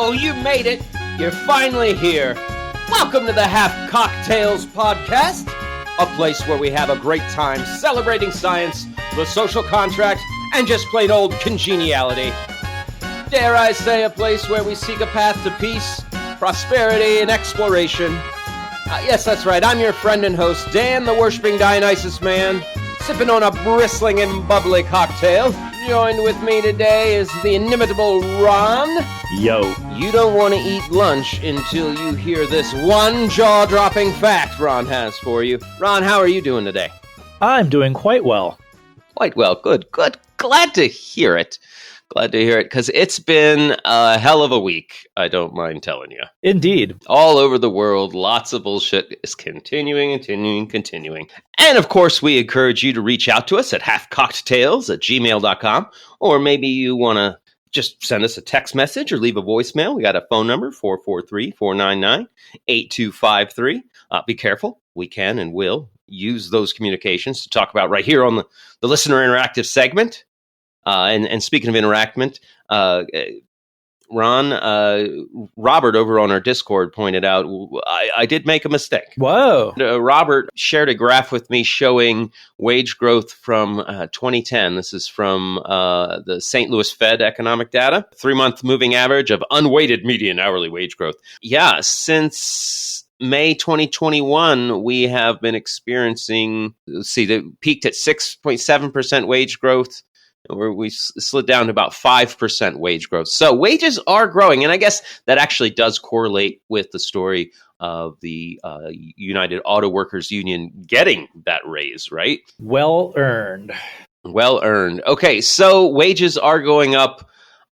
Oh, you made it. You're finally here. Welcome to the Half Cocktails Podcast, a place where we have a great time celebrating science, the social contract, and just plain old congeniality. Dare I say, a place where we seek a path to peace, prosperity, and exploration. Yes, that's right. I'm your friend and host, Dan, the worshipping Dionysus man, sipping on a bristling and bubbly cocktail. Joined with me today is the inimitable Ron. Yo. You don't want to eat lunch until you hear this one jaw-dropping fact Ron has for you. Ron, how are you doing today? I'm doing quite well. Quite well. Good. Glad to hear it. Because it's been a hell of a week, I don't mind telling you. Indeed. All over the world, lots of bullshit is continuing. And of course, we encourage you to reach out to us at halfcocktails@gmail.com, or maybe you want to just send us a text message or leave a voicemail. We got a phone number, 443-499-8253. Be careful. We can and will use those communications to talk about right here on the Listener Interactive segment. And speaking of interactment, Ron, Robert over on our Discord pointed out I did make a mistake. Whoa. Robert shared a graph with me showing wage growth from 2010. This is from the St. Louis Fed economic data, 3-month moving average of unweighted median hourly wage growth. Yeah, since May 2021, we have been experiencing, they peaked at 6.7% wage growth. We slid down to about 5% wage growth. So wages are growing. And I guess that actually does correlate with the story of the United Auto Workers Union getting that raise, right? Well earned. Okay, so wages are going up.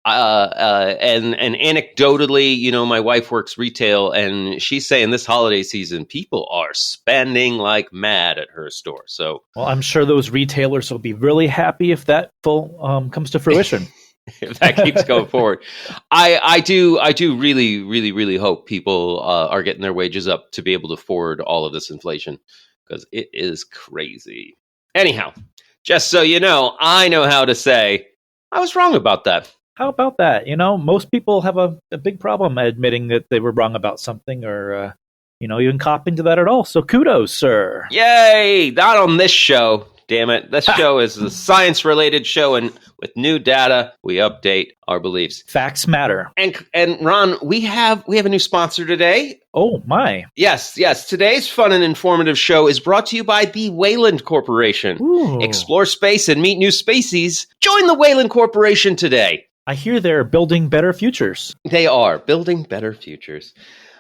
And anecdotally, my wife works retail, and she's saying this holiday season, people are spending like mad at her store. So, well, I'm sure those retailers will be really happy if that comes to fruition. If that keeps going forward, I do really hope people are getting their wages up to be able to afford all of this inflation, because it is crazy. Anyhow, just so you know, I know how to say I was wrong about that. How about that? Most people have a big problem admitting that they were wrong about something or, even copping to that at all. So kudos, sir. Yay! Not on this show. Damn it. This show is a science-related show, and with new data, we update our beliefs. Facts matter. And Ron, we have a new sponsor today. Oh, my. Yes. Today's fun and informative show is brought to you by the Wayland Corporation. Ooh. Explore space and meet new species. Join the Wayland Corporation today. I hear they're building better futures. They are building better futures.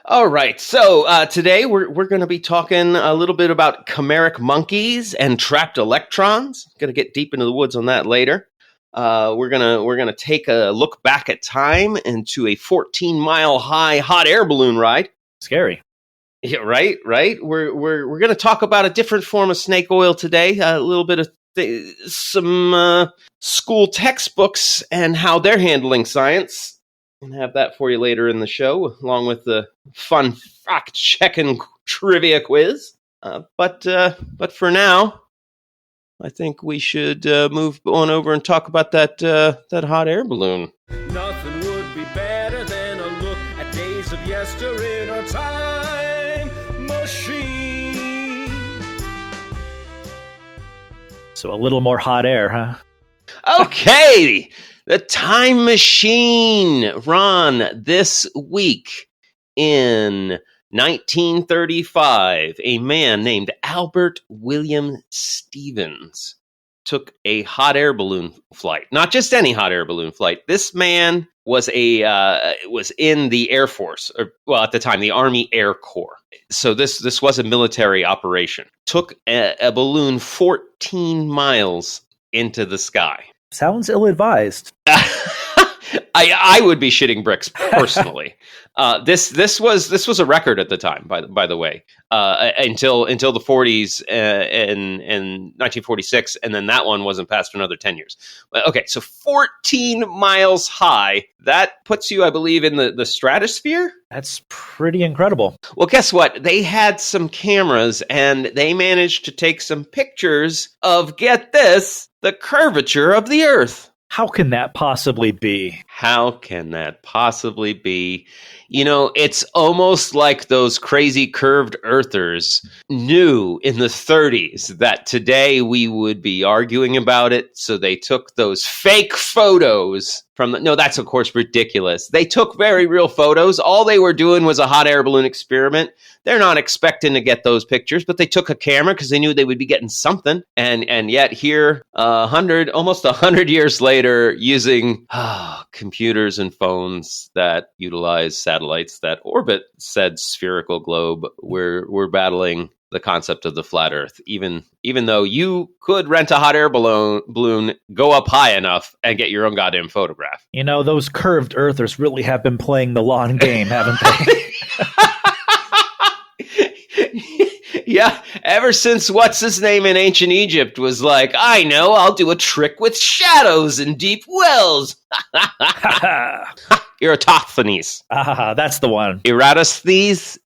All right, so today we're going to be talking a little bit about Chimera Monkeys and trapped electrons. Going to get deep into the woods on that later. We're gonna take a look back at time into a 14-mile high hot air balloon ride. Scary. Yeah, right. We're going to talk about a different form of snake oil today. A little bit of some school textbooks and how they're handling science. And have that for you later in the show, along with the fun fact-checking trivia quiz. But for now, I think we should move on over and talk about that hot air balloon. Nothing would be better than a look at days of yester in a time machine. So a little more hot air, huh? Okay, the time machine. Ron, this week in 1935, a man named Albert William Stevens took a hot air balloon flight. Not just any hot air balloon flight. This man was in the Air Force, at the time, the Army Air Corps. So this was a military operation. Took a balloon 14 miles into the sky. Sounds ill-advised. I would be shitting bricks personally. This was a record at the time, by the way, until the 40s and 1946, and then that one wasn't passed for another 10 years. Okay, so 14 miles high. That puts you, I believe, in the stratosphere. That's pretty incredible. Well, guess what? They had some cameras, and they managed to take some pictures of, get this, the curvature of the Earth. How can that possibly be? How can that possibly be? You know, it's almost like those crazy curved earthers knew in the 30s that today we would be arguing about it. So they took those fake photos no, that's of course ridiculous. They took very real photos. All they were doing was a hot air balloon experiment. They're not expecting to get those pictures, but they took a camera because they knew they would be getting something. And yet here, almost 100 years later, using computers and phones that utilize satellites that orbit said spherical globe, we're battling the concept of the flat Earth, even though you could rent a hot air balloon, go up high enough, and get your own goddamn photograph. You know, those curved earthers really have been playing the long game, haven't they? Yeah, ever since what's his name in ancient Egypt was like, I know, I'll do a trick with shadows in deep wells. Eratosthenes. That's the one. Eratosthenes.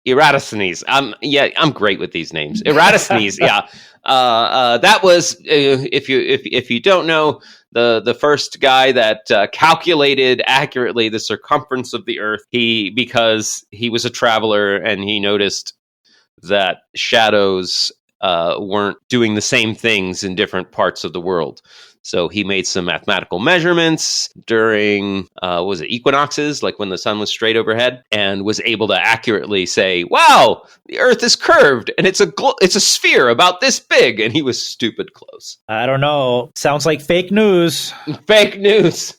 I'm great with these names. Eratosthenes. Yeah. That was if you don't know, the first guy that calculated accurately the circumference of the Earth. Because he was a traveler and he noticed that shadows weren't doing the same things in different parts of the world. So he made some mathematical measurements during, equinoxes, like when the sun was straight overhead, and was able to accurately say, wow, the Earth is curved, and it's a sphere about this big, and he was stupid close. I don't know. Sounds like fake news. Fake news.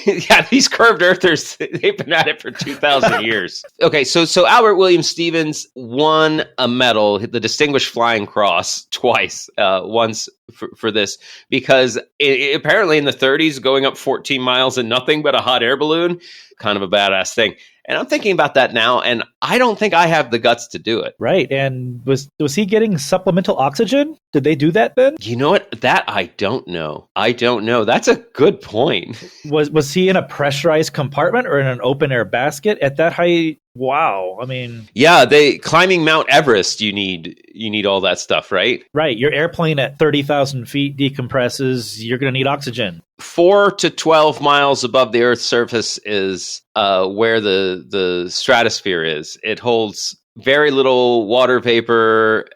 Yeah, these curved earthers, they've been at it for 2,000 years. Okay, so Albert William Stevens won a medal, the Distinguished Flying Cross, twice, once for this, because apparently in the 30s, going up 14 miles in nothing but a hot air balloon, kind of a badass thing. And I'm thinking about that now, and I don't think I have the guts to do it. Right, and was he getting supplemental oxygen? Did they do that then? You know what? That I don't know. That's a good point. Was he in a pressurized compartment or in an open air basket at that height? Wow, I mean... Yeah, climbing Mount Everest, you need all that stuff, right? Right, your airplane at 30,000 feet decompresses, you're going to need oxygen. 4 to 12 miles above the Earth's surface is where the stratosphere is. It holds very little water vapor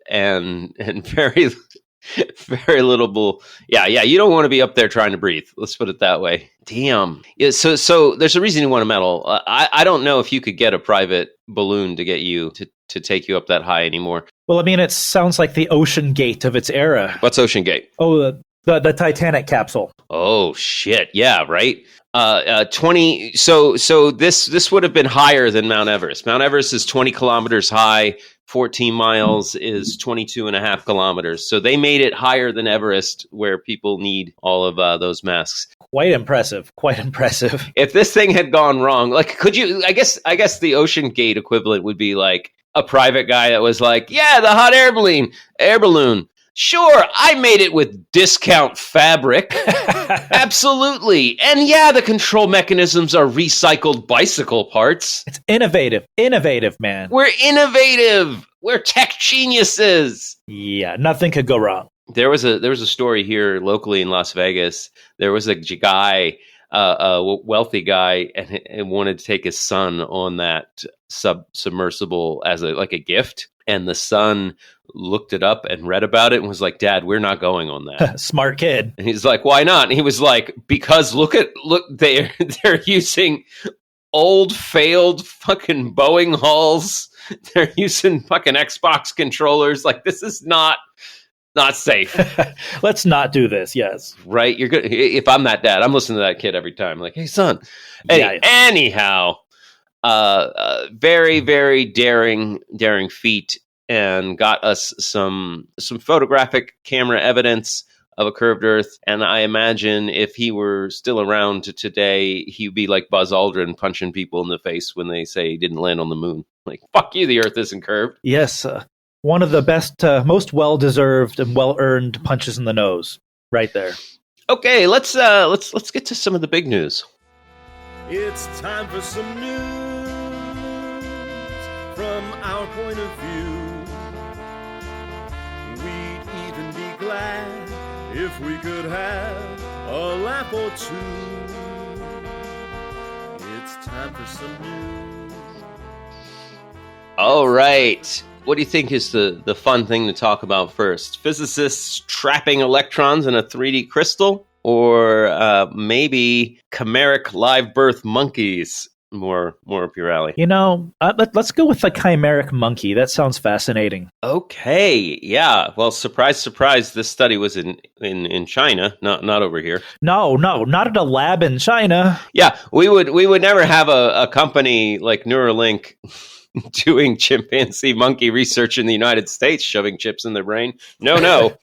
and very very little. Yeah. You don't want to be up there trying to breathe. Let's put it that way. Damn. Yeah. So there's a reason you want a medal. I don't know if you could get a private balloon to get you to take you up that high anymore. Well, I mean, it sounds like the Ocean Gate of its era. What's Ocean Gate? Oh, the Titanic capsule. Oh shit! Yeah, right. 20. So this would have been higher than Mount Everest. Mount Everest is 20 kilometers high. 14 miles is 22 and a half kilometers. So they made it higher than Everest, where people need all of those masks. Quite impressive. If this thing had gone wrong, like, could you? I guess the Ocean Gate equivalent would be like a private guy that was like, yeah, the hot air balloon. Sure, I made it with discount fabric. Absolutely. And yeah, the control mechanisms are recycled bicycle parts. It's innovative, man. We're innovative. We're tech geniuses. Yeah, nothing could go wrong. There was a story here locally in Las Vegas. There was a guy, a wealthy guy, and wanted to take his son on that submersible as a gift. And the son looked it up and read about it and was like, Dad, we're not going on that. Smart kid. And he's like, why not? And he was like, because look, they're using old failed fucking Boeing hulls. They're using fucking Xbox controllers. Like, this is not safe. Let's not do this. Yes. Right. You're good. If I'm that dad, I'm listening to that kid every time. Like, hey son. Anyhow, very, very daring feat, and got us some photographic camera evidence of a curved Earth. And I imagine if he were still around today, he'd be like Buzz Aldrin, punching people in the face when they say he didn't land on the moon. Like, fuck you, the Earth isn't curved. Yes, one of the best, most well-deserved and well-earned punches in the nose, right there. Okay, let's get to some of the big news. It's time for some news from our point of view. We'd even be glad if we could have a laugh or two. It's time for some news. All right. What do you think is the fun thing to talk about first? Physicists trapping electrons in a 3D crystal? Or maybe chimeric live birth monkeys? More up your alley. Let's go with the chimeric monkey. That sounds fascinating. Okay, yeah. Well, surprise, surprise. This study was in China, not over here. No, not at a lab in China. Yeah, we would never have a company like Neuralink doing chimpanzee monkey research in the United States, shoving chips in their brain. No.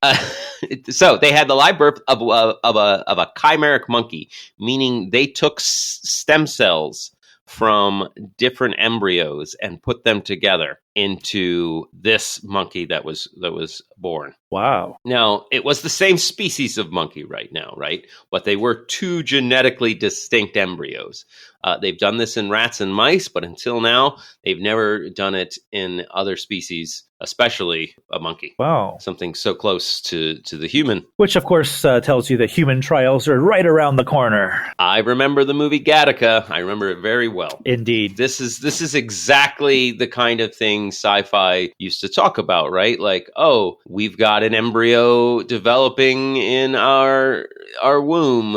So they had the live birth of a chimeric monkey, meaning they took stem cells from different embryos and put them together into this monkey that was born. Wow. Now, it was the same species of monkey right now, right? But they were two genetically distinct embryos. They've done this in rats and mice, but until now, they've never done it in other species, especially a monkey. Wow. Something so close to the human. Which, of course, tells you that human trials are right around the corner. I remember the movie Gattaca. I remember it very well. Indeed. This is exactly the kind of thing sci-fi used to talk about, right? Like, oh, we've got an embryo developing in our womb.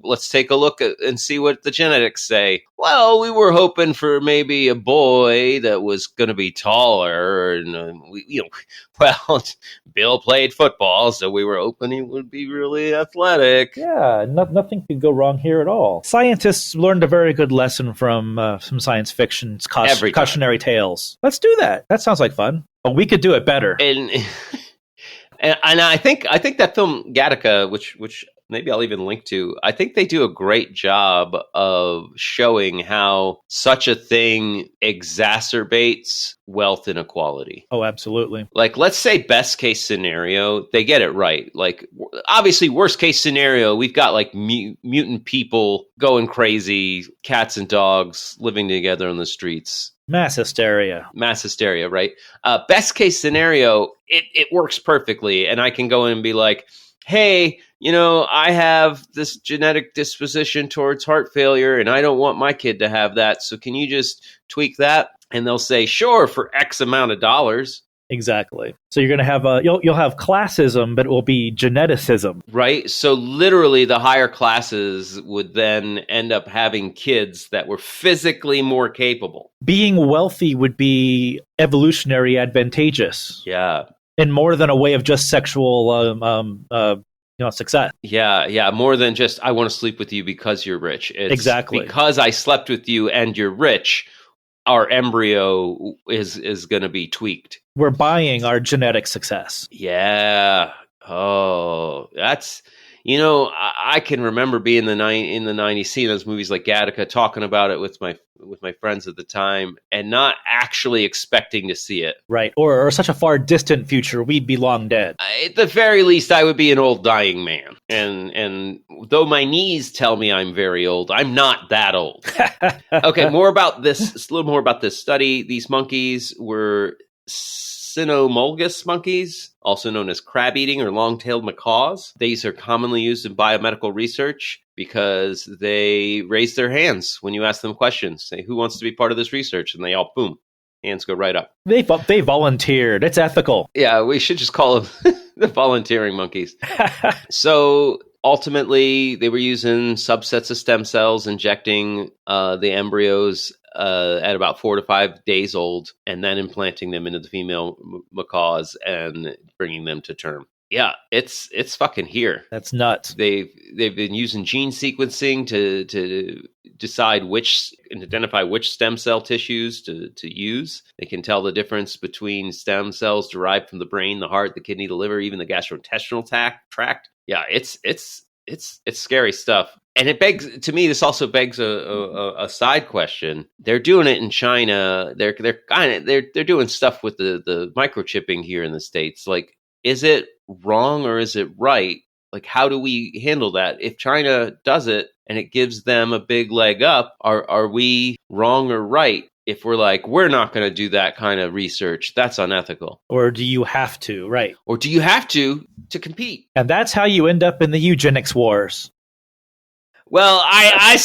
Let's take a look and see what the genetics say. Well, we were hoping for maybe a boy that was going to be taller, and Bill played football, so we were hoping he would be really athletic. Yeah, nothing could go wrong here at all. Scientists learned a very good lesson from some science fiction's cautionary tales. Let's do that. That sounds like fun. But we could do it better. And I think that film Gattaca, which maybe I'll even link to, I think they do a great job of showing how such a thing exacerbates wealth inequality. Oh, absolutely. Like, let's say best case scenario, they get it right. Like, obviously, worst case scenario, we've got like mutant people going crazy, cats and dogs living together on the streets. Mass hysteria, right? Best case scenario, it works perfectly. And I can go in and be like, hey, I have this genetic disposition towards heart failure and I don't want my kid to have that. So can you just tweak that? And they'll say, sure, for X amount of dollars. Exactly. So you're going to have you'll have classism, but it will be geneticism. Right. So literally the higher classes would then end up having kids that were physically more capable. Being wealthy would be evolutionary advantageous. Yeah. And more than a way of just sexual success. Yeah. More than just, I want to sleep with you because you're rich. It's exactly. Because I slept with you and you're rich, our embryo is going to be tweaked. We're buying our genetic success. Yeah. Oh, that's, I can remember being in the 90s, seeing those movies like Gattaca, talking about it with my friends at the time, and not actually expecting to see it. Right. Or such a far distant future, we'd be long dead. At the very least, I would be an old dying man. And though my knees tell me I'm very old, I'm not that old. Okay, a little more about this study. These monkeys were cynomolgus monkeys, also known as crab-eating or long-tailed macaws. These are commonly used in biomedical research because they raise their hands when you ask them questions. Say, who wants to be part of this research? And they all, boom, hands go right up. They volunteered. It's ethical. Yeah, we should just call them the volunteering monkeys. So ultimately, they were using subsets of stem cells, injecting the embryos at about 4 to 5 days old, and then implanting them into the female macaws and bringing them to term. Yeah, it's fucking here. That's nuts. They've been using gene sequencing to decide and identify which stem cell tissues to use. They can tell the difference between stem cells derived from the brain, the heart, the kidney, the liver, even the gastrointestinal tract. Yeah, it's scary stuff. And this also begs a side question. They're doing it in China. They're doing stuff with the microchipping here in the States. Like, is it wrong or is it right? Like, how do we handle that? If China does it and it gives them a big leg up, are we wrong or right if we're like, we're not going to do that kind of research, that's unethical. Or do you have to, right? Or do you have to compete? And that's how you end up in the eugenics wars. Well, I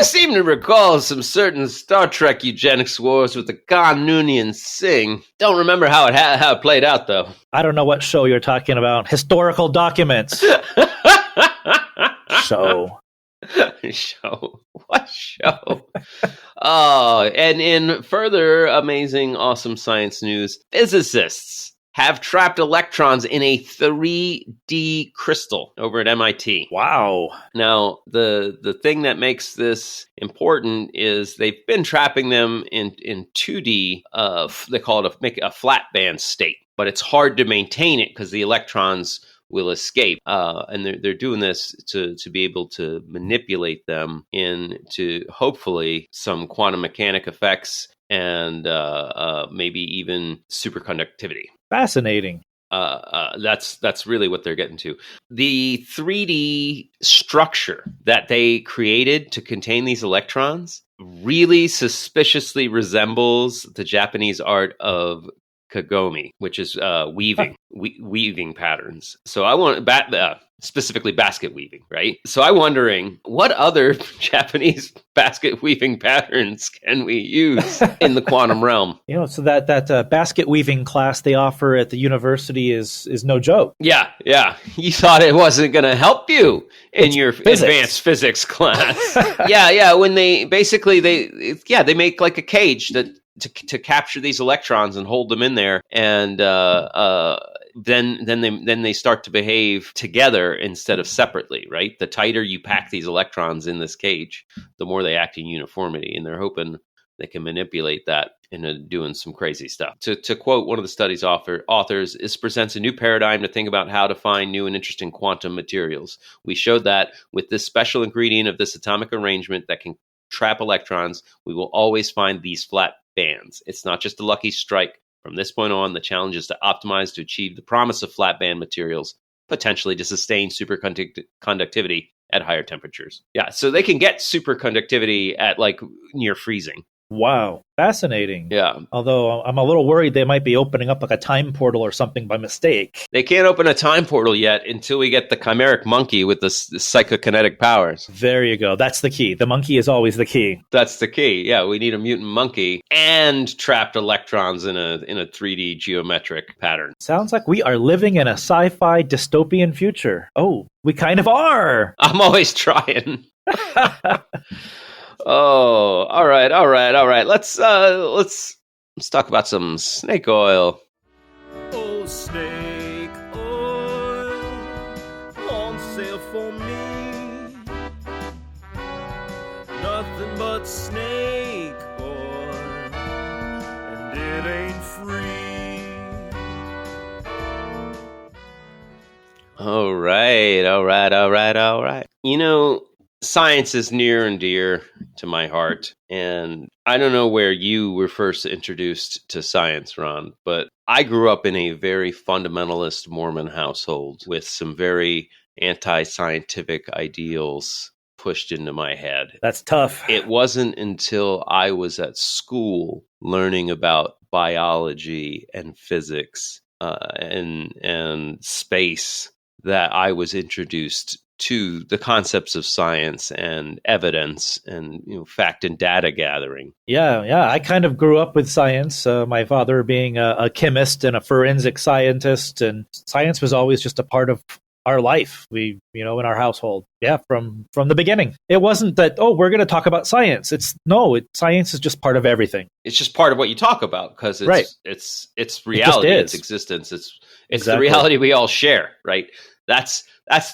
seem to recall some certain Star Trek eugenics wars with the Khan Noonien Singh. Don't remember how it played out, though. I don't know what show you're talking about. Historical documents. Show. What show? Oh, and in further amazing, awesome science news, physicists have trapped electrons in a 3D crystal over at MIT. Wow. Now, the thing that makes this important is they've been trapping them in 2D. They call it make a flat band state, but it's hard to maintain it because the electrons will escape. And they're doing this to be able to manipulate them into hopefully some quantum mechanic effects and maybe even superconductivity. Fascinating. That's really what they're getting to. The 3D structure that they created to contain these electrons really suspiciously resembles the Japanese art of kagome, which is weaving patterns. So I want specifically basket weaving, right? So I'm wondering what other Japanese basket weaving patterns can we use in the quantum realm? So that basket weaving class they offer at the university is no joke. Yeah. You thought it wasn't going to help you in your advanced physics class. Yeah. When they make like a cage that to capture these electrons and hold them in there, and then they start to behave together instead of separately, right? The tighter you pack these electrons in this cage, the more they act in uniformity, and they're hoping they can manipulate that into doing some crazy stuff. To quote one of the study's authors, this presents a new paradigm to think about how to find new and interesting quantum materials. We showed that with this special ingredient of this atomic arrangement that can trap electrons, we will always find these flat bands. It's not just a lucky strike. From this point on, the challenge is to optimize to achieve the promise of flat band materials, potentially to sustain superconductivity at higher temperatures. Yeah, so they can get superconductivity at like near freezing. Wow. Fascinating. Yeah. Although I'm a little worried they might be opening up like a time portal or something by mistake. They can't open a time portal yet until we get the chimeric monkey with the psychokinetic powers. There you go. That's the key. The monkey is always the key. That's the key. Yeah, we need a mutant monkey and trapped electrons in a 3D geometric pattern. Sounds like we are living in a sci-fi dystopian future. Oh, we kind of are. I'm always trying. Oh, all right. Let's talk about some snake oil. Oh, snake oil on sale for me. Nothing but snake oil, and it ain't free. All right. Science is near and dear to my heart, and I don't know where you were first introduced to science, Ron, but I grew up in a very fundamentalist Mormon household with some very anti-scientific ideals pushed into my head. That's tough. It wasn't until I was at school learning about biology and physics and space that I was introduced to the concepts of science and evidence and fact and data gathering. Yeah. I kind of grew up with science. My father being a chemist and a forensic scientist, and science was always just a part of our life. We, in our household. Yeah, from the beginning. It wasn't that we're going to talk about science. Science is just part of everything. It's just part of what you talk about because it's right. It's reality. It's existence. It's exactly. The reality we all share. Right. That's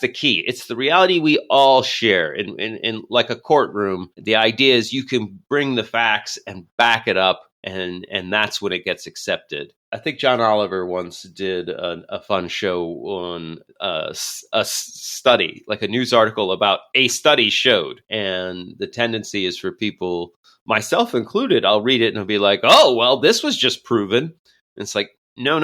the key. It's the reality we all share. In like a courtroom, the idea is you can bring the facts and back it up, and that's when it gets accepted. I think John Oliver once did a fun show on a study, like a news article about a study showed. And the tendency is for people, myself included, I'll read it and I'll be like, oh, well, this was just proven. And it's like, no,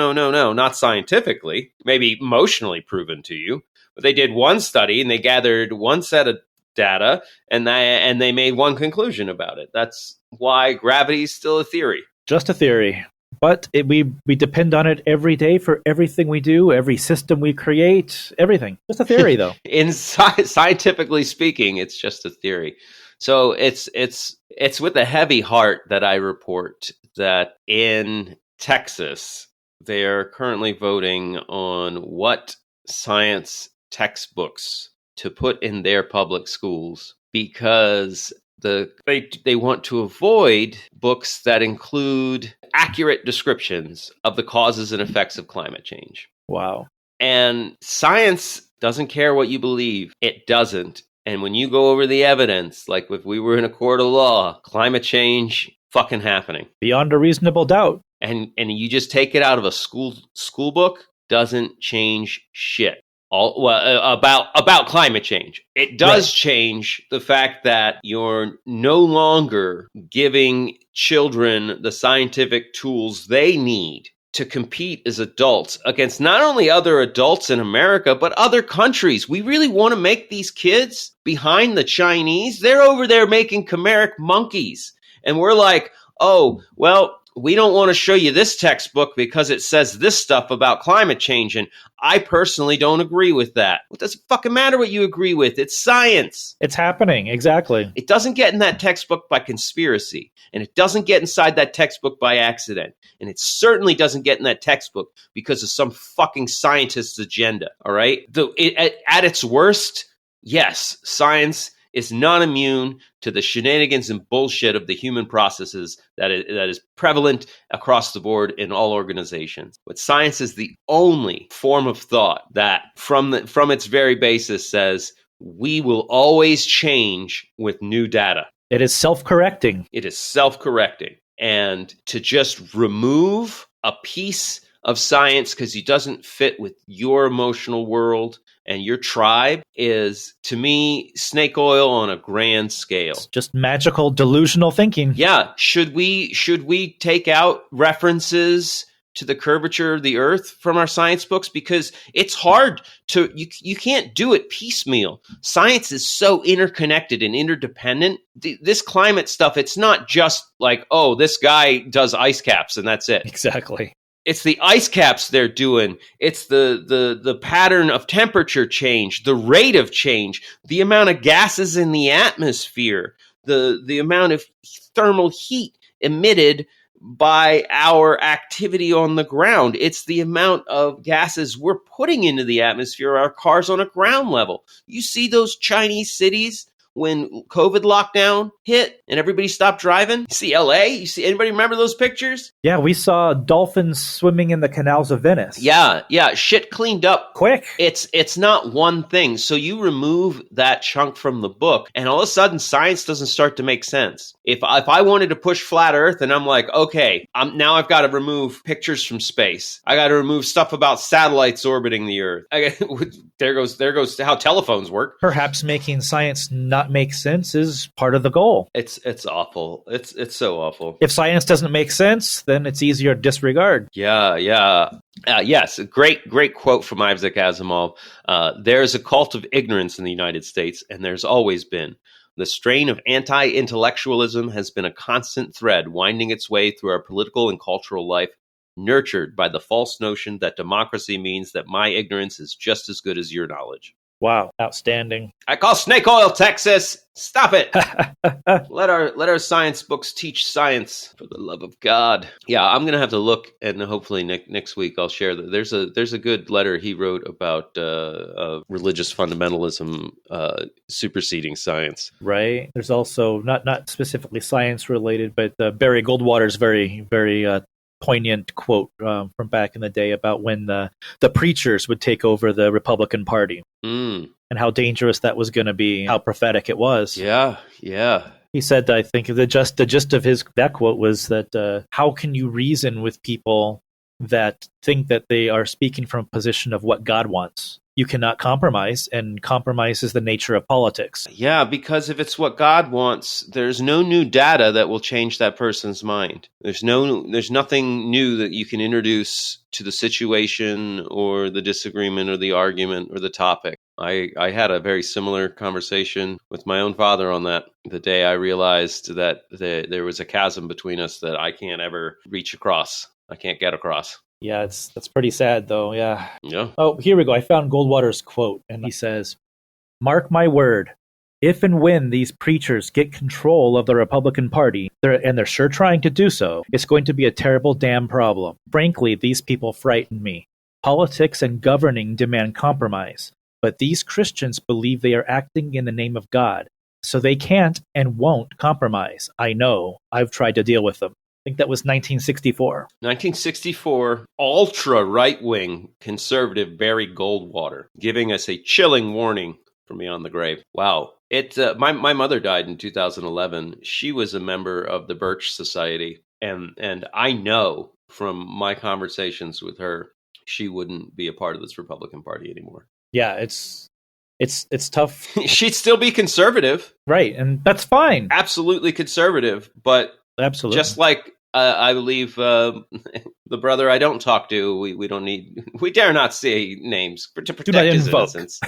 not scientifically, maybe emotionally proven to you. But they did one study and they gathered one set of data, and they made one conclusion about it. That's why gravity is still a theory. Just a theory. But we depend on it every day for everything we do, every system we create, everything. Just a theory, though. Scientifically speaking, it's just a theory. So it's with a heavy heart that I report that in Texas, they are currently voting on what science textbooks to put in their public schools, because they want to avoid books that include accurate descriptions of the causes and effects of climate change. Wow. And science doesn't care what you believe. It doesn't. And when you go over the evidence, like if we were in a court of law, climate change fucking happening. Beyond a reasonable doubt. And you just take it out of a school book, doesn't change shit. About climate change. It does change the fact that you're no longer giving children the scientific tools they need to compete as adults against not only other adults in America, but other countries. We really want to make these kids behind the Chinese. They're over there making Chimera Monkeys. And we're like, oh, well, we don't want to show you this textbook because it says this stuff about climate change. And I personally don't agree with that. What does it fucking matter what you agree with? It's science. It's happening. Exactly. It doesn't get in that textbook by conspiracy. And it doesn't get inside that textbook by accident. And it certainly doesn't get in that textbook because of some fucking scientist's agenda. All right? At its worst, yes, science is not immune to the shenanigans and bullshit of the human processes that is prevalent across the board in all organizations. But science is the only form of thought that from its very basis says we will always change with new data. It is self-correcting. It is self-correcting. And to just remove a piece of science because it doesn't fit with your emotional world and your tribe is, to me, snake oil on a grand scale. It's just magical, delusional thinking. Yeah. Should we take out references to the curvature of the earth from our science books? Because it's hard to, you can't do it piecemeal. Science is so interconnected and interdependent. This climate stuff, it's not just like, oh, this guy does ice caps and that's it. Exactly. It's the ice caps they're doing. It's the pattern of temperature change, the rate of change, the amount of gases in the atmosphere, the amount of thermal heat emitted by our activity on the ground. It's the amount of gases we're putting into the atmosphere, our cars on a ground level. You see those Chinese cities when COVID lockdown hit and everybody stopped driving? You see LA? You see anybody remember those pictures? Yeah, we saw dolphins swimming in the canals of Venice. Yeah. Shit cleaned up quick. It's not one thing. So you remove that chunk from the book, and all of a sudden science doesn't start to make sense. If I wanted to push flat Earth, and I'm like, okay, now I've got to remove pictures from space. I got to remove stuff about satellites orbiting the Earth. There goes how telephones work. Perhaps making science not make sense is part of the goal. It's awful. It's so awful. If science doesn't make sense, then it's easier to disregard. Yeah. Yes, a great quote from Isaac Asimov. There's a cult of ignorance in the United States, and there's always been. The strain of anti-intellectualism has been a constant thread winding its way through our political and cultural life, nurtured by the false notion that democracy means that my ignorance is just as good as your knowledge. Wow, outstanding. I call snake oil, Texas. Stop it. Let our science books teach science, for the love of God. Yeah, I'm gonna have to look, and hopefully next week I'll share that. There's a good letter he wrote about religious fundamentalism superseding science. Right. There's also not specifically science related, but Barry Goldwater's very poignant quote from back in the day about when the preachers would take over the Republican Party and how dangerous that was going to be, how prophetic it was. Yeah. He said, I think the gist of that quote was that how can you reason with people that think that they are speaking from a position of what God wants? You cannot compromise, and compromise is the nature of politics. Yeah, because if it's what God wants, there's no new data that will change that person's mind. There's nothing new that you can introduce to the situation or the disagreement or the argument or the topic. I had a very similar conversation with my own father on that the day I realized that there was a chasm between us that I can't ever reach across. I can't get across. Yeah, that's pretty sad, though. Yeah. Yeah. Oh, here we go. I found Goldwater's quote, and he says, "Mark my word, if and when these preachers get control of the Republican Party, and they're sure trying to do so, it's going to be a terrible damn problem. Frankly, these people frighten me. Politics and governing demand compromise, but these Christians believe they are acting in the name of God, so they can't and won't compromise. I know. I've tried to deal with them." I think that was 1964. 1964, ultra right-wing conservative Barry Goldwater giving us a chilling warning from beyond the grave. Wow. My mother died in 2011. She was a member of the Birch Society, and I know from my conversations with her, she wouldn't be a part of this Republican Party anymore. Yeah, it's tough. She'd still be conservative. Right, and that's fine. Absolutely conservative, but absolutely. Just like I believe the brother I don't talk to, we dare not say names to protect his innocence.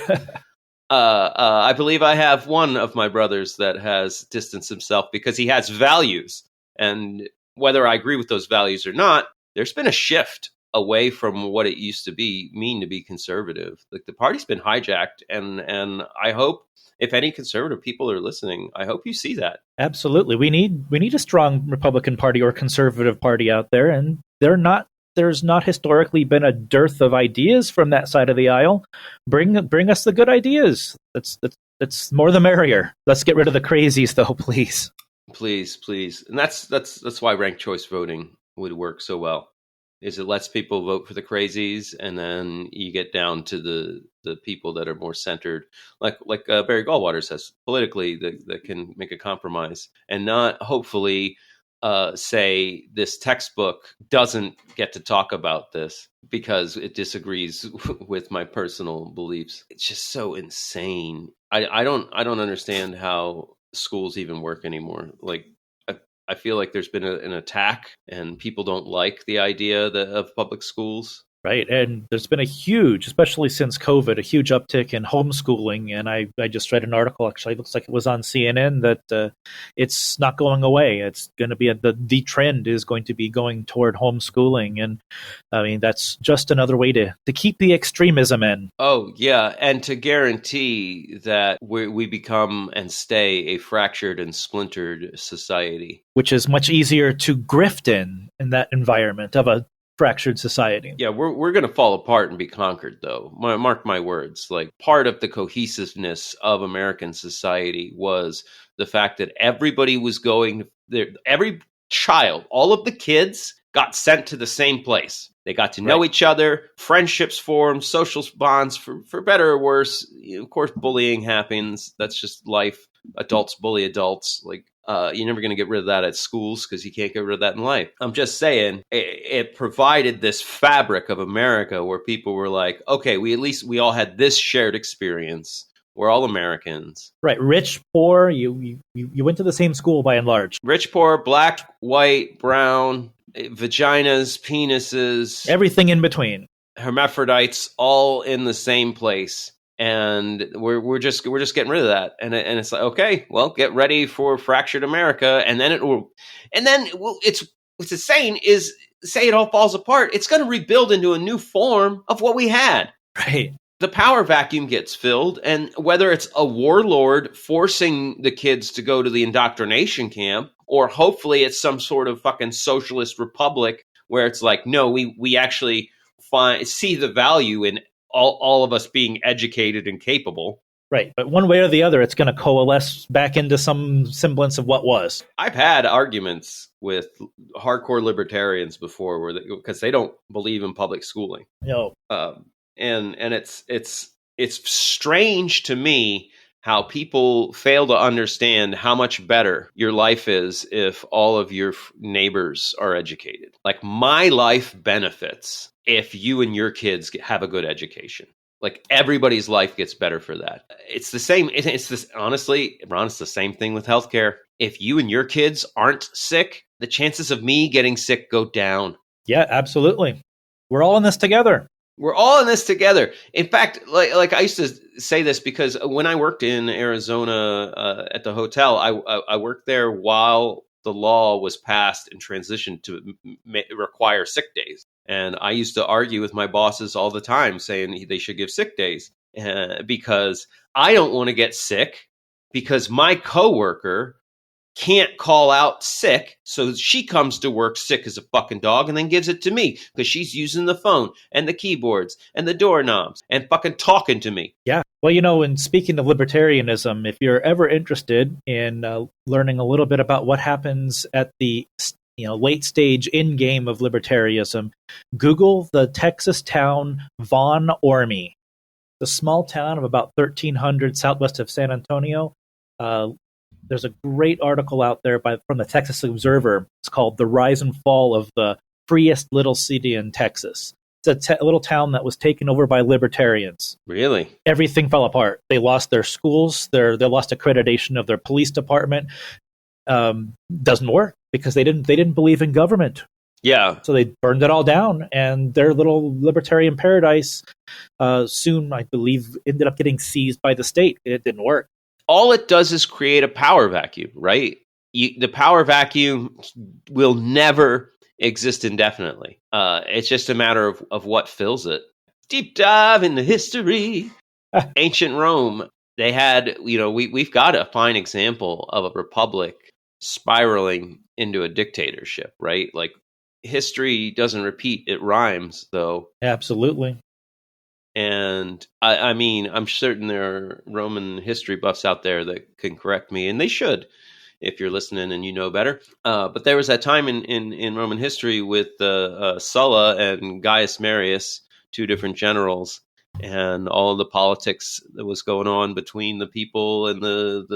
I believe I have one of my brothers that has distanced himself because he has values, and whether I agree with those values or not, there's been a shift away from what it used to mean to be conservative. Like, the party's been hijacked, and I hope, if any conservative people are listening, I hope you see that. Absolutely. We need a strong Republican Party or conservative party out there, and there's not historically been a dearth of ideas from that side of the aisle. Bring us the good ideas. That's more the merrier. Let's get rid of the crazies, though, please. Please. And that's why ranked choice voting would work so well. Is it lets people vote for the crazies, and then you get down to the people that are more centered, like Barry Goldwater says, politically, that can make a compromise, and not hopefully say this textbook doesn't get to talk about this because it disagrees with my personal beliefs. It's just so insane. I don't understand how schools even work anymore. Like, I feel like there's been an attack, and people don't like the idea of public schools. Right. And there's been a huge, especially since COVID, a huge uptick in homeschooling. And I just read an article, actually, it looks like it was on CNN, that it's not going away. It's going to be the trend is going to be going toward homeschooling. And I mean, that's just another way to keep the extremism in. Oh, yeah. And to guarantee that we become and stay a fractured and splintered society. Which is much easier to grift in that environment of a fractured society. Yeah, we're going to fall apart and be conquered, though. Mark my words. Like, part of the cohesiveness of American society was the fact that everybody was going there. Every child, all of the kids, got sent to the same place. They got to know each other. Friendships formed, social bonds, for better or worse. Of course, bullying happens. That's just life. Adults bully adults. Like, you're never going to get rid of that at schools because you can't get rid of that in life. I'm just saying, it provided this fabric of America where people were like, okay, we all had this shared experience. We're all Americans. Right. Rich, poor, you went to the same school by and large. Rich, poor, black, white, brown, vaginas, penises. Everything in between. Hermaphrodites, all in the same place. And we're just getting rid of that, and it's like, okay, well, get ready for fractured America, and then what's insane is, say it all falls apart, it's going to rebuild into a new form of what we had. Right. The power vacuum gets filled, and whether it's a warlord forcing the kids to go to the indoctrination camp, or hopefully it's some sort of fucking socialist republic where it's like, no, we actually see the value in all of us being educated and capable. Right. But one way or the other, it's going to coalesce back into some semblance of what was. I've had arguments with hardcore libertarians before because they don't believe in public schooling. No. And it's strange to me how people fail to understand how much better your life is if all of your neighbors are educated. Like, my life benefits if you and your kids have a good education. Like, everybody's life gets better for that. It's the same. It's this, honestly, Ron, it's the same thing with healthcare. If you and your kids aren't sick, the chances of me getting sick go down. Yeah, absolutely. We're all in this together. We're all in this together. In fact, like I used to say this because when I worked in Arizona at the hotel, I worked there while the law was passed and transitioned to require sick days. And I used to argue with my bosses all the time saying they should give sick days because I don't want to get sick because my coworker can't call out sick, so she comes to work sick as a fucking dog and then gives it to me because she's using the phone and the keyboards and the doorknobs and fucking talking to me. Yeah. Well, and speaking of libertarianism, if you're ever interested in learning a little bit about what happens at the late stage in game of libertarianism, Google the Texas town Von Ormy, the small town of about 1,300 southwest of San Antonio. There's a great article out there from the Texas Observer. It's called "The Rise and Fall of the Freest Little City in Texas." It's a little town that was taken over by libertarians. Really? Everything fell apart. They lost their schools. They lost accreditation of their police department. Doesn't work because they didn't believe in government. Yeah. So they burned it all down, and their little libertarian paradise soon, I believe, ended up getting seized by the state. It didn't work. All it does is create a power vacuum, right? The power vacuum will never exist indefinitely. It's just a matter of what fills it. Deep dive into history. Ancient Rome, they had, we've got a fine example of a republic spiraling into a dictatorship, right? Like, history doesn't repeat, it rhymes, though. Absolutely. And I mean, I'm certain there are Roman history buffs out there that can correct me, and they should, if you're listening and you know better. But there was that time in Roman history with Sulla and Gaius Marius, two different generals, and all of the politics that was going on between the people and the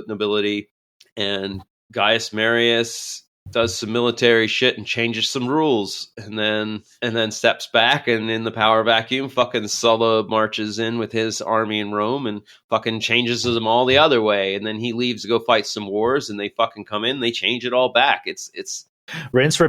nobility. And Gaius Marius does some military shit and changes some rules, and then steps back, and in the power vacuum, fucking Sulla marches in with his army in Rome and fucking changes them all the other way, and then he leaves to go fight some wars, and they fucking come in, they change it all back. It's rinse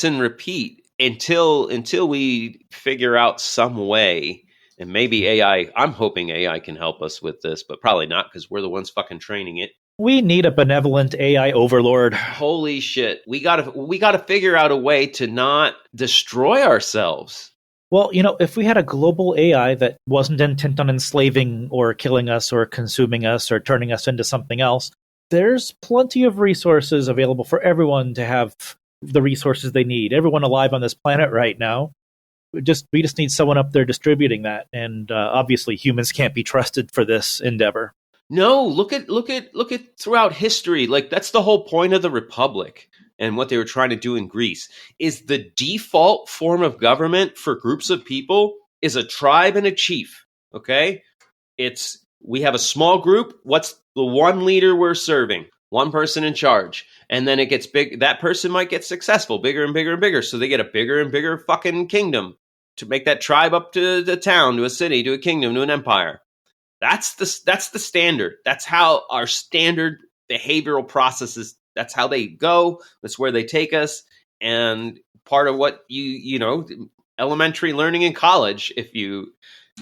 and repeat until we figure out some way. And maybe AI, I'm hoping AI can help us with this, but probably not because we're the ones fucking training it. We need a benevolent AI overlord. Holy shit. We gotta figure out a way to not destroy ourselves. Well, if we had a global AI that wasn't intent on enslaving or killing us or consuming us or turning us into something else, there's plenty of resources available for everyone to have the resources they need. Everyone alive on this planet right now. We just need someone up there distributing that. And obviously humans can't be trusted for this endeavor. No, look at throughout history. Like, that's the whole point of the Republic and what they were trying to do in Greece. Is the default form of government for groups of people is a tribe and a chief. Okay? We have a small group. What's the one leader we're serving? One person in charge. And then it gets big. That person might get successful, bigger and bigger and bigger. So they get a bigger and bigger fucking kingdom to make that tribe up to the town, to a city, to a kingdom, to an empire. That's the standard. That's how our standard behavioral processes, that's how they go. That's where they take us. And part of what elementary learning in college, if you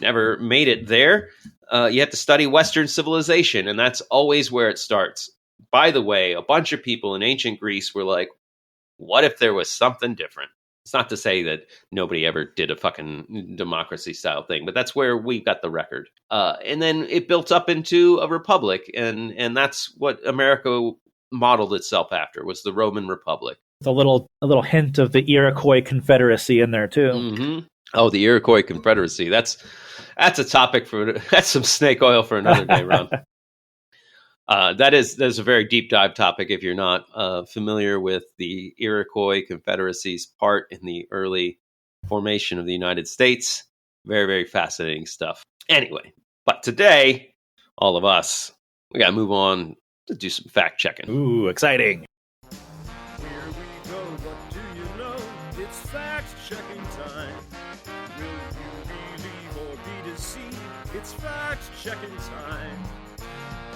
never made it there, you have to study Western civilization. And that's always where it starts. By the way, a bunch of people in ancient Greece were like, what if there was something different? It's not to say that nobody ever did a fucking democracy style thing, but that's where we got the record. And then it built up into a republic, and that's what America modeled itself after, was the Roman Republic. A little hint of the Iroquois Confederacy in there too. Mm-hmm. Oh, the Iroquois Confederacy. That's a topic that's some snake oil for another day, Ron. That's a very deep dive topic if you're not familiar with the Iroquois Confederacy's part in the early formation of the United States. Very, very fascinating stuff. Anyway, but today, all of us, we got to move on to do some fact checking. Ooh, exciting. Here we go, what do you know? It's fact checking time. Will you believe or be deceived? It's fact checking time.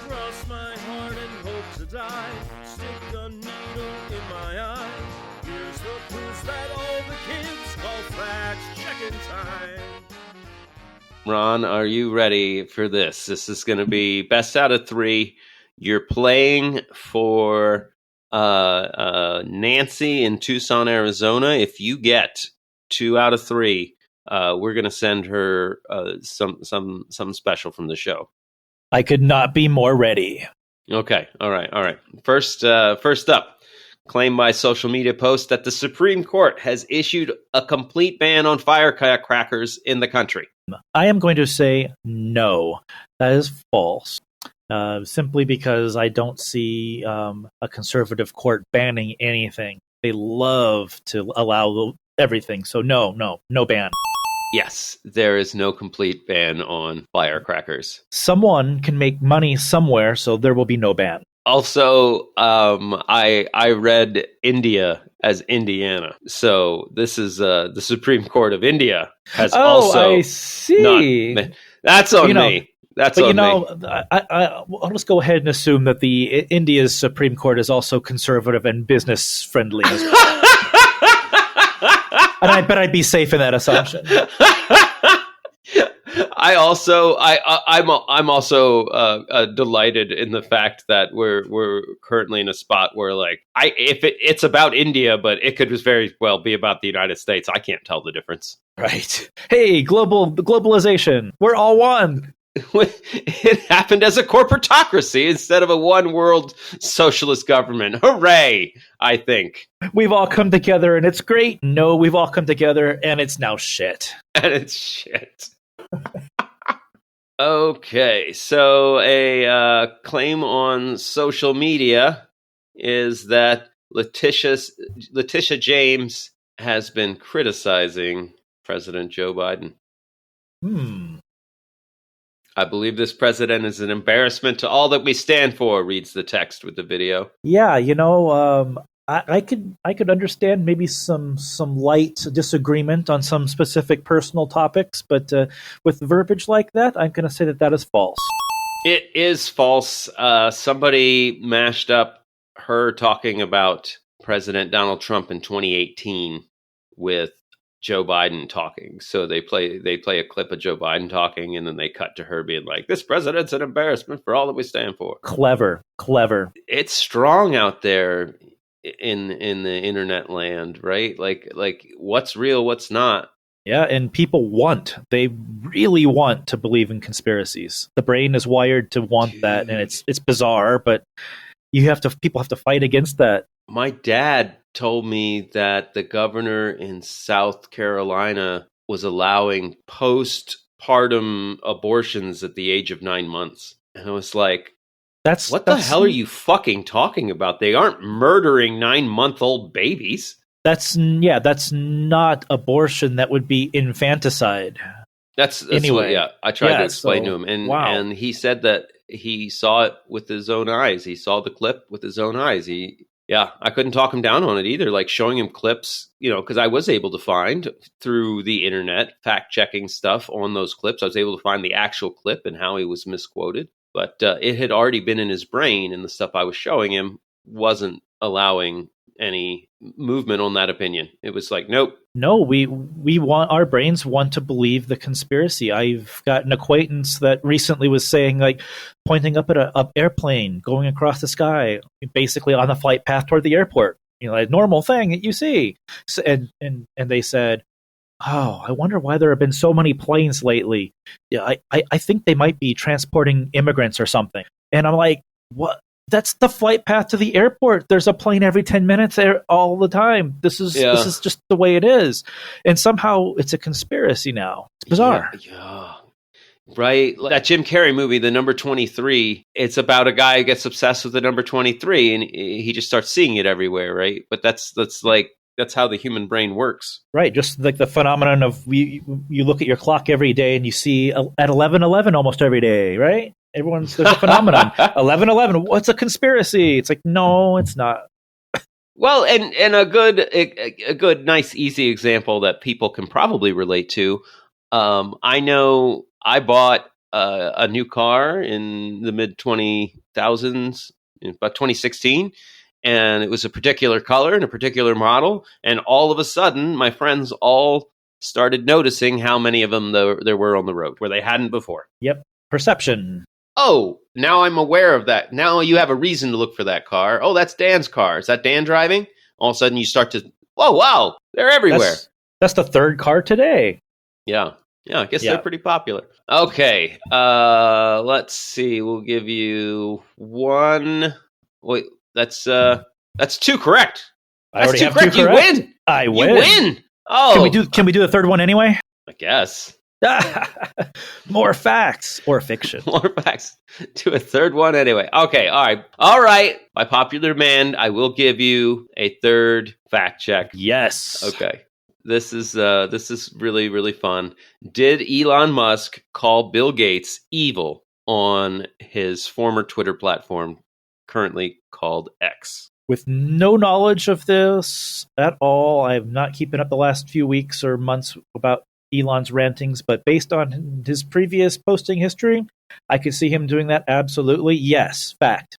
Cross my heart and hope to die. Stick a needle in my eye. Here's the clues that all the kids call fact-checking time. Ron, are you ready for this? This is going to be best out of 3. You're playing for Nancy in Tucson, Arizona. If you get 2 out of 3, we're going to send her some special from the show. I could not be more ready. Okay. All right. First up, claim by social media post that the Supreme Court has issued a complete ban on firecrackers in the country. I am going to say no. That is false. Simply because I don't see a conservative court banning anything. They love to allow everything. So no ban. Yes, there is no complete ban on firecrackers. Someone can make money somewhere, so there will be no ban. Also, I read India as Indiana, so this is the Supreme Court of India has also. I see. That's on me. That's on me. I'll just go ahead and assume that the India's Supreme Court is also conservative and business friendly as well. And I bet I'd be safe in that assumption. I'm also delighted in the fact that we're currently in a spot where it's about India, but it could very well be about the United States. I can't tell the difference. Right. Hey, globalization. We're all one. It happened as a corporatocracy instead of a one world socialist government. Hooray, I think. We've all come together and it's great. No, we've all come together and it's now shit. And it's shit. Okay, so a claim on social media is that Letitia James has been criticizing President Joe Biden. I believe this president is an embarrassment to all that we stand for, reads the text with the video. Yeah, I could understand maybe some light disagreement on some specific personal topics, but with verbiage like that, I'm going to say that is false. It is false. Somebody mashed up her talking about President Donald Trump in 2018 with Joe Biden talking. So they play a clip of Joe Biden talking, and then they cut to her being like, "This president's an embarrassment for all that we stand for." Clever. It's strong out there in the internet land, right? Like what's real, what's not. Yeah, and they really want to believe in conspiracies. The brain is wired to want that, and it's bizarre, but people have to fight against that. My dad told me that the governor in South Carolina was allowing postpartum abortions at the age of 9 months. And I was like, what the hell are you fucking talking about? They aren't murdering 9-month-old babies. That's not abortion. That would be infanticide. That's anyway. I tried to explain to him. And he said that he saw it with his own eyes. He saw the clip with his own eyes. I couldn't talk him down on it either. Like showing him clips, because I was able to find through the internet fact-checking stuff on those clips. I was able to find the actual clip and how he was misquoted. But it had already been in his brain, and the stuff I was showing him wasn't allowing any movement on that opinion. It was like, nope. No, we want, our brains want to believe the conspiracy. I've got an acquaintance that recently was saying, like, pointing up at an airplane going across the sky, basically on the flight path toward the airport. A normal thing that you see. So, and they said, "Oh, I wonder why there have been so many planes lately. Yeah, I think they might be transporting immigrants or something." And I'm like, what? That's the flight path to the airport. There's a plane every 10 minutes there all the time. This is just the way it is. And somehow it's a conspiracy now. It's bizarre. Yeah. Right. That Jim Carrey movie, The Number 23, it's about a guy who gets obsessed with the number 23 and he just starts seeing it everywhere, right? But that's how the human brain works. Right. Just like the phenomenon of you look at your clock every day and you see at 11:11 almost every day, right? There's a phenomenon. 11:11, what's a conspiracy? It's like, no, it's not. Well, and a good, nice, easy example that people can probably relate to. I know I bought a new car in the mid 20,000s, about 2016, and it was a particular color and a particular model. And all of a sudden, my friends all started noticing how many of them there were on the road where they hadn't before. Yep. Perception. Oh, now I'm aware of that. Now you have a reason to look for that car. Oh, that's Dan's car. Is that Dan driving? All of a sudden you start to, whoa, wow, they're everywhere. That's the third car today. Yeah. Yeah, I guess they're pretty popular. Okay, let's see. We'll give you one. Wait, that's two correct. I already two have correct. two correct. You win. I win. You win. Oh, Can we do the third one anyway? I guess. More facts or fiction. More facts. Do a third one anyway. Okay, all right. By popular demand, I will give you a third fact check. Yes. Okay. This is really, really fun. Did Elon Musk call Bill Gates evil on his former Twitter platform, currently called X? With no knowledge of this at all, I'm not keeping up the last few weeks or months about Elon's rantings, but based on his previous posting history, I could see him doing that absolutely. Yes, fact.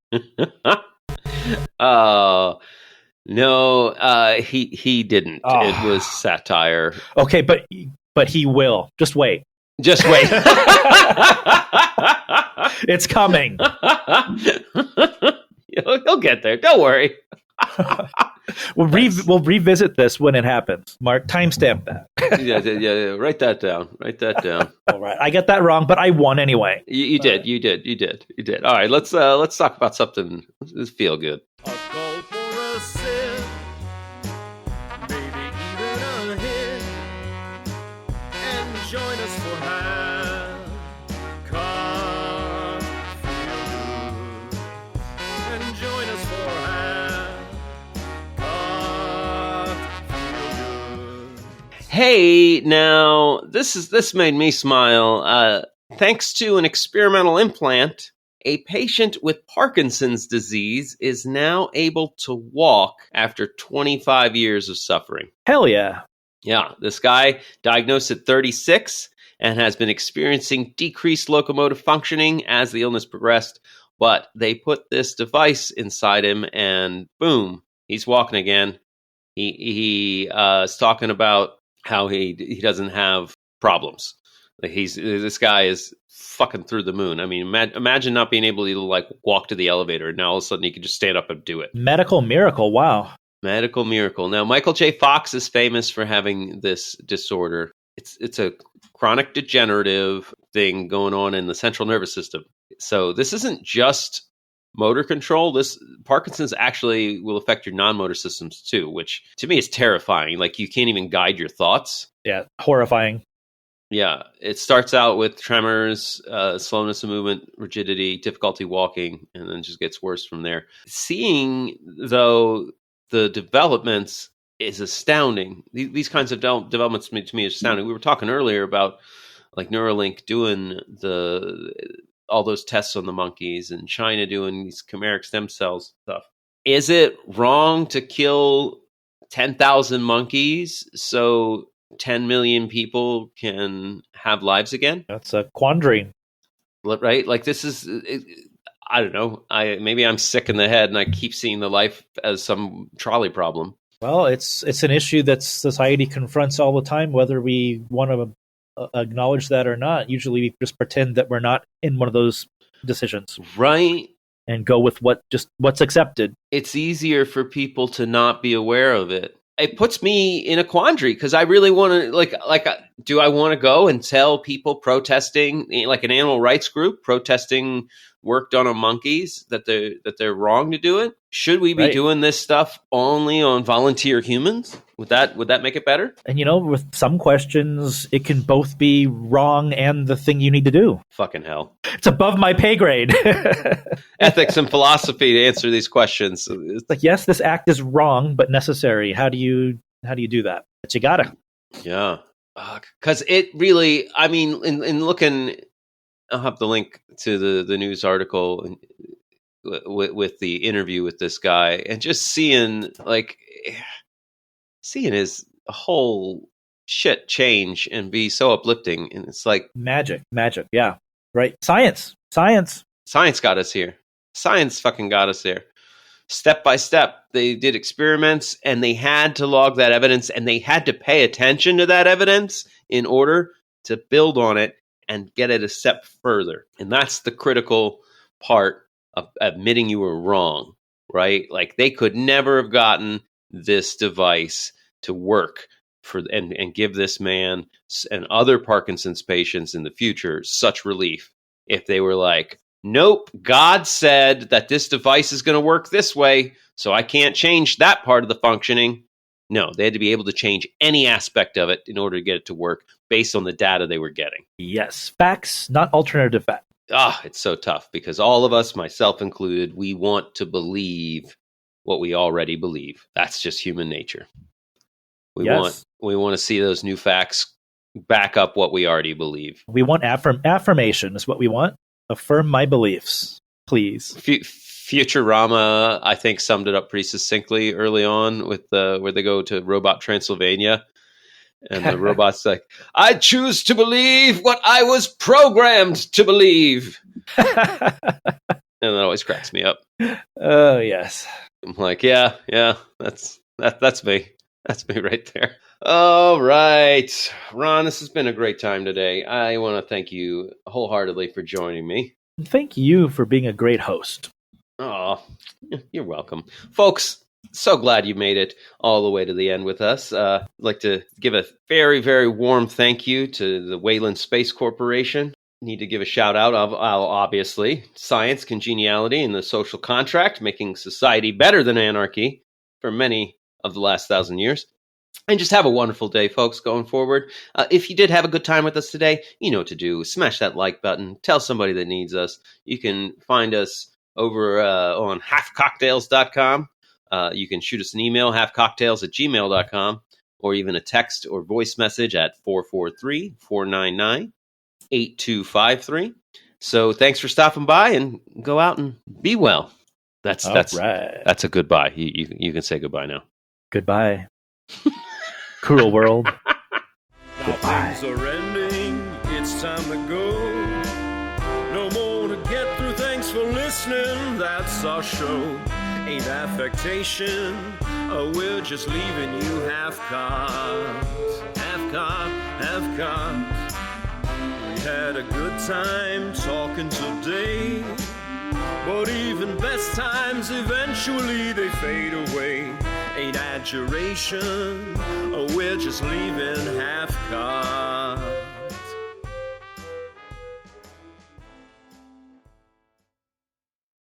No, he didn't. Oh. It was satire. Okay, but he will. Just wait. Just wait. It's coming. He'll get there. Don't worry. We'll revisit this when it happens. Mark, timestamp that. Yeah. Write that down. All right, I get that wrong, but I won anyway. You did. All right, let's talk about something. Let's feel good. A call for a sip, maybe even a hit, and join us for half coffee good, and join us for half coffee good. Hey, now this made me smile. Thanks to an experimental implant, a patient with Parkinson's disease is now able to walk after 25 years of suffering. Hell yeah. Yeah, this guy diagnosed at 36 and has been experiencing decreased locomotive functioning as the illness progressed, but they put this device inside him and boom, he's walking again. He is talking about how he doesn't have problems. Like this guy is fucking through the moon. I mean, imagine not being able to like walk to the elevator, and now all of a sudden you can just stand up and do it. Medical miracle. Wow. Medical miracle. Now, Michael J. Fox is famous for having this disorder. It's a chronic degenerative thing going on in the central nervous system. So this isn't just motor control. This Parkinson's actually will affect your non-motor systems too, which to me is terrifying. Like you can't even guide your thoughts. Yeah, horrifying. Yeah, it starts out with tremors, slowness of movement, rigidity, difficulty walking, and then just gets worse from there. Seeing, though, the developments is astounding. These kinds of developments to me is astounding. We were talking earlier about like Neuralink doing all those tests on the monkeys and China doing these chimeric stem cells stuff. Is it wrong to kill 10,000 monkeys so 10 million people can have lives again? That's a quandary. Right? Like this is, I don't know. Maybe I'm sick in the head and I keep seeing the life as some trolley problem. Well, it's an issue that society confronts all the time, whether we want to acknowledge that or not. Usually we just pretend that we're not in one of those decisions. Right. And go with what's accepted. It's easier for people to not be aware of it. It puts me in a quandary because I really want to do I want to go and tell people protesting, like an animal rights group protesting work done on monkeys, that they're wrong to do it? Should we be doing this stuff only on volunteer humans? Would that make it better? And with some questions, it can both be wrong and the thing you need to do. Fucking hell. It's above my pay grade. Ethics and philosophy to answer these questions. It's like, yes, this act is wrong, but necessary. How do you do that? But you gotta. Yeah. Because it really, I mean, in looking, I'll have the link to the news article with the interview with this guy, and just seeing his whole shit change and be so uplifting, and it's like magic, yeah, right. Science got us here. Science fucking got us there. step by step. They did experiments, and they had to log that evidence, and they had to pay attention to that evidence in order to build on it and get it a step further. And that's the critical part of admitting you were wrong, right? Like, they could never have gotten this device to work and give this man and other Parkinson's patients in the future such relief if they were like, nope, God said that this device is going to work this way, so I can't change that part of the functioning. No, they had to be able to change any aspect of it in order to get it to work based on the data they were getting. Yes, facts, not alternative facts. It's so tough because all of us, myself included, we want to believe what we already believe. That's just human nature. We want to see those new facts back up what we already believe. We want affirmation is what we want. Affirm my beliefs, please. Futurama, I think, summed it up pretty succinctly early on with where they go to Robot Transylvania. And the robot's like, I choose to believe what I was programmed to believe. And that always cracks me up. Oh, yes. I'm like, yeah, that's me. That's me right there. All right. Ron, this has been a great time today. I want to thank you wholeheartedly for joining me. Thank you for being a great host. Oh, you're welcome. Folks, so glad you made it all the way to the end with us. I'd like to give a very, very warm thank you to the Wayland Space Corporation. Need to give a shout out of, obviously, science, congeniality, and the social contract, making society better than anarchy for many of the last 1,000 years. And just have a wonderful day, folks, going forward. If you did have a good time with us today, you know what to do. Smash that like button. Tell somebody that needs us. You can find us over on halfcocktails.com. You can shoot us an email, halfcocktails@gmail.com, or even a text or voice message at 443-499-8253. So thanks for stopping by, and go out and be well. That's right. That's a goodbye. You can say goodbye now. Goodbye. Cruel world. Now things are ending, it's time to go. No more to get through, thanks for listening, that's our show. Ain't affectation, we're just leaving you half-cocked. We had a good time talking today, but even best times eventually they fade away. Ain't adjuration, we're just leaving half